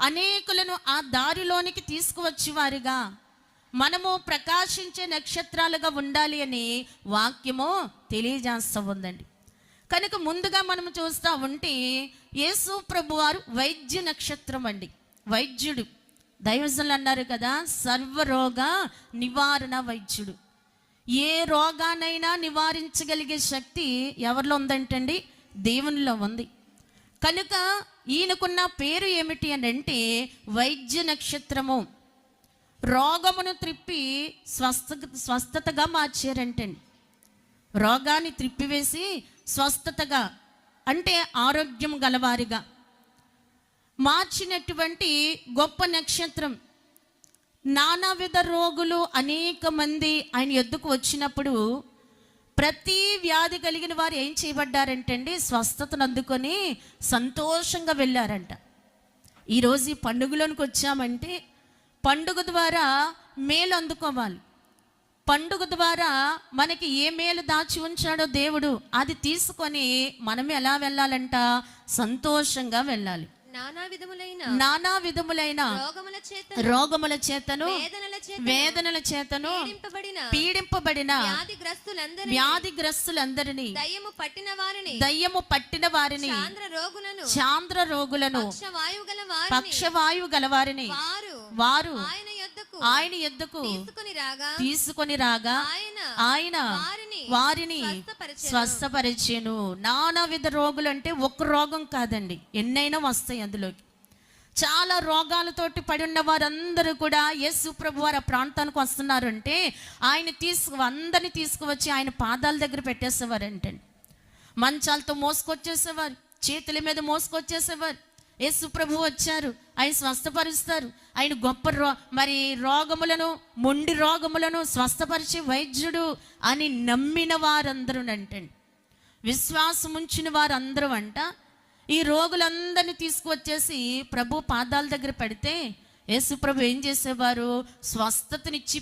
అనేకులను ఆ దారిలోనికి తీసుకువచ్చేవారుగా, మనము ప్రకాశించే నక్షత్రాలుగా ఉండాలి అని వాక్యము తెలియజేస్తూ ఉందండి. కనుక ముందుగా మనము చూస్తూ ఉంటే యేసు ప్రభువారు వైద్య నక్షత్రం అండి, వైద్యుడు. దైవజనులు అన్నారు కదా, సర్వరోగ నివారణ వైద్యుడు. ఏ రోగానైనా నివారించగలిగే శక్తి ఎవరిలో ఉందంటండి? దేవునిలో ఉంది. కనుక ఈయనకున్న పేరు ఏమిటి అని అంటే వైద్య నక్షత్రము. రోగమును త్రిప్పి స్వస్థతగా మార్చారంటండి. రోగాన్ని త్రిప్పివేసి స్వస్థతగా అంటే ఆరోగ్యం గలవారిగా మార్చినటువంటి గొప్ప నక్షత్రం. నానావిధ రోగులు అనేక మంది ఆయన యొద్దకు వచ్చినప్పుడు ప్రతి వ్యాధి కలిగిన వారు ఏం చేయబడ్డారంటండి? స్వస్థతను అందుకొని సంతోషంగా వెళ్ళారంట. ఈరోజు ఈ పండుగలోనికి వచ్చామంటే పండుగ ద్వారా మేలు అందుకోవాలి. పండుగ ద్వారా మనకి ఏ మేలు దాచి ఉంచాడో దేవుడు, అది తీసుకొని మనం ఎలా వెళ్ళాలంట? సంతోషంగా వెళ్ళాలి. నానా విధములైన రోగముల చేతను వేదనల చేతను పీడింపబడిన వ్యాధిగ్రస్తులందరినీ దయ్యము పట్టిన వారిని చాంద్ర రోగులను పక్షవాయువు గలవారిని వారు ఆయన యొద్దకు తీసుకొని రాగా ఆయన వారిని స్వస్థపరిచెను. నానా విధ రోగులు అంటే ఒక్క రోగం కాదండి, ఎన్నైనా వస్తాయి అందులోకి. చాలా రోగాలతోటి పడి ఉన్న వారందరూ కూడా యేసు ప్రభు వారు ఆ ప్రాంతానికి వస్తున్నారంటే ఆయన అందరినీ తీసుకువచ్చి ఆయన పాదాల దగ్గర పెట్టేసేవారంటండి. మంచాలతో మోసుకొచ్చేసేవారు, చేతుల మీద మోసుకొచ్చేసేవారు. యేసు ప్రభు వచ్చారు, ఆయన స్వస్థపరుస్తారు. ఆయన గొప్ప రోగములను, మొండి రోగములను స్వస్థపరిచే వైద్యుడు అని నమ్మిన వారందరూ అంటండి, విశ్వాసం ఉంచిన వారందరూ అంట ఈ రోగులందరినీ తీసుకువచ్చేసి ప్రభు పాదాల దగ్గర పెడితే యేసు ప్రభు ఏం చేసేవారు? స్వస్థతనిచ్చి